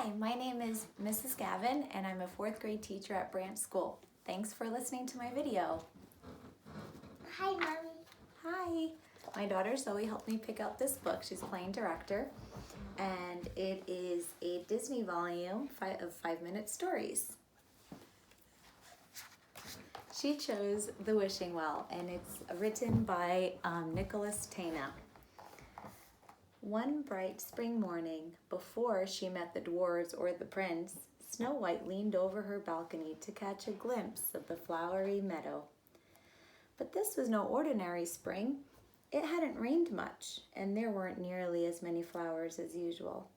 Hi, my name is Mrs. Gavin and I'm a 4th grade teacher at Brandt School. Thanks for listening to my video. Hi, Mommy. Hi. My daughter Zoe helped me pick out this book. She's playing director and it is a Disney volume of 5-minute stories. She chose The Wishing Well and it's written by Tana. One bright spring morning, before she met the dwarves or the prince, Snow White leaned over her balcony to catch a glimpse of the flowery meadow. But this was no ordinary spring. It hadn't rained much, and there weren't nearly as many flowers as usual.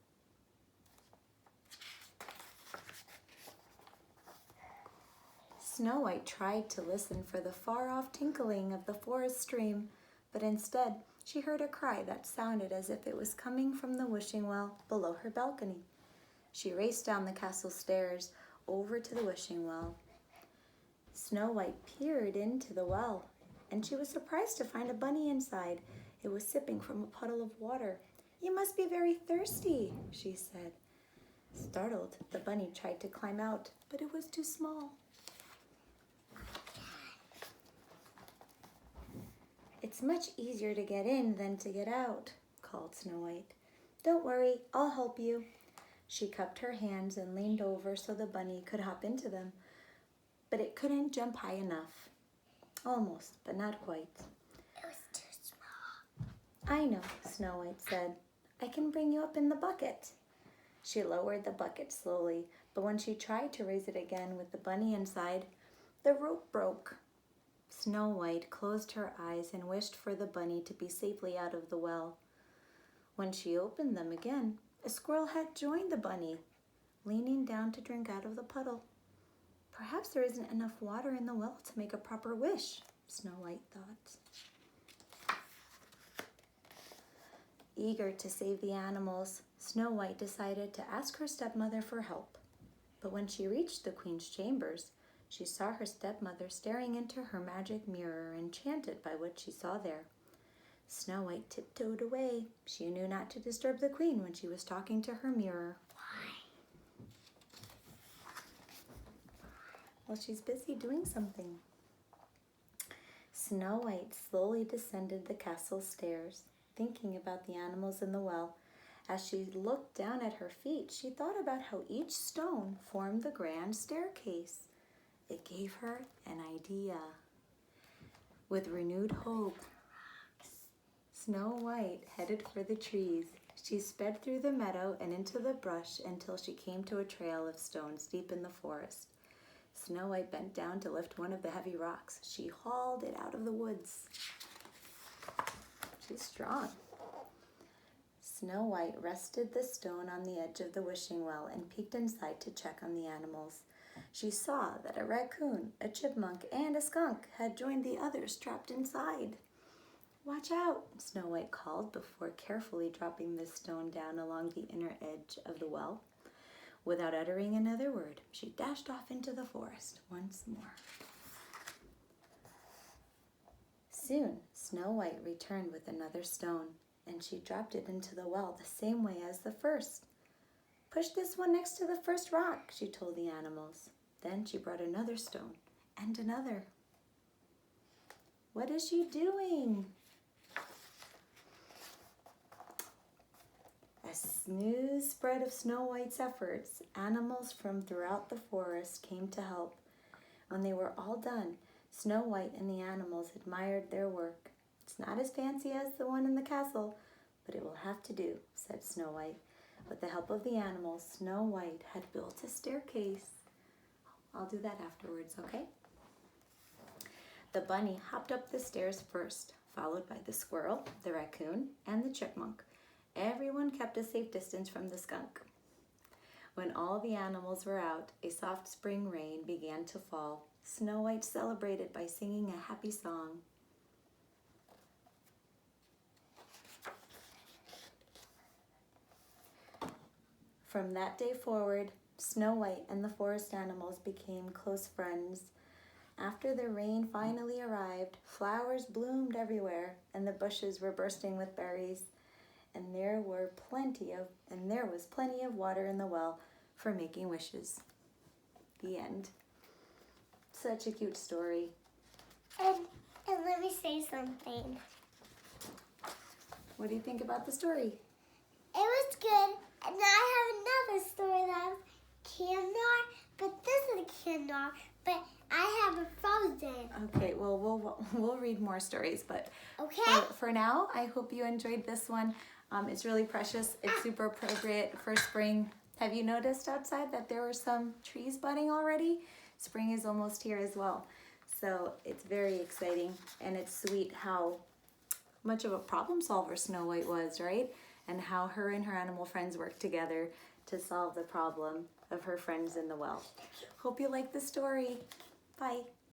Snow White tried to listen for the far-off tinkling of the forest stream, but instead she heard a cry that sounded as if it was coming from the wishing well below her balcony. She raced down the castle stairs over to the wishing well. Snow White peered into the well, and she was surprised to find a bunny inside. It was sipping from a puddle of water. "You must be very thirsty," she said. Startled, the bunny tried to climb out, but it was too small. "It's much easier to get in than to get out," called Snow White. "Don't worry, I'll help you." She cupped her hands and leaned over so the bunny could hop into them, but it couldn't jump high enough. Almost, but not quite. It was too small. "I know," Snow White said. "I can bring you up in the bucket." She lowered the bucket slowly, but when she tried to raise it again with the bunny inside, the rope broke. Snow White closed her eyes and wished for the bunny to be safely out of the well. When she opened them again, a squirrel had joined the bunny, leaning down to drink out of the puddle. "Perhaps there isn't enough water in the well to make a proper wish," Snow White thought. Eager to save the animals, Snow White decided to ask her stepmother for help. But when she reached the queen's chambers, she saw her stepmother staring into her magic mirror, enchanted by what she saw there. Snow White tiptoed away. She knew not to disturb the queen when she was talking to her mirror. Why? Well, she's busy doing something. Snow White slowly descended the castle stairs, thinking about the animals in the well. As she looked down at her feet, she thought about how each stone formed the grand staircase. It gave her an idea. With renewed hope, Snow White headed for the trees. She sped through the meadow and into the brush until she came to a trail of stones deep in the forest. Snow White bent down to lift one of the heavy rocks. She hauled it out of the woods. She's strong. Snow White rested the stone on the edge of the wishing well and peeked inside to check on the animals. She saw that a raccoon, a chipmunk, and a skunk had joined the others trapped inside. "Watch out," Snow White called before carefully dropping the stone down along the inner edge of the well. Without uttering another word, she dashed off into the forest once more. Soon, Snow White returned with another stone, and she dropped it into the well the same way as the first. "Push this one next to the first rock," she told the animals. Then she brought another stone and another. "What is she doing?" As news spread of Snow White's efforts, animals from throughout the forest came to help. When they were all done, Snow White and the animals admired their work. "It's not as fancy as the one in the castle, but it will have to do," said Snow White. With the help of the animals, Snow White had built a staircase. I'll do that afterwards, okay? The bunny hopped up the stairs first, followed by the squirrel, the raccoon, and the chipmunk. Everyone kept a safe distance from the skunk. When all the animals were out, a soft spring rain began to fall. Snow White celebrated by singing a happy song. From that day forward, Snow White and the forest animals became close friends. After the rain finally arrived, flowers bloomed everywhere, and the bushes were bursting with berries. And there was plenty of water in the well, for making wishes. The end. Such a cute story. And let me say something. What do you think about the story? It was good. And I have another story that's candor, but this is a candor, but I have a frozen. Okay, well, we'll read more stories, but Okay? for now, I hope you enjoyed this one. It's really precious. It's super appropriate for spring. Have you noticed outside that there were some trees budding already? Spring is almost here as well. So it's very exciting, and it's sweet how much of a problem solver Snow White was, right? And how her and her animal friends worked together to solve the problem of her friends in the well. Hope you like the story. Bye.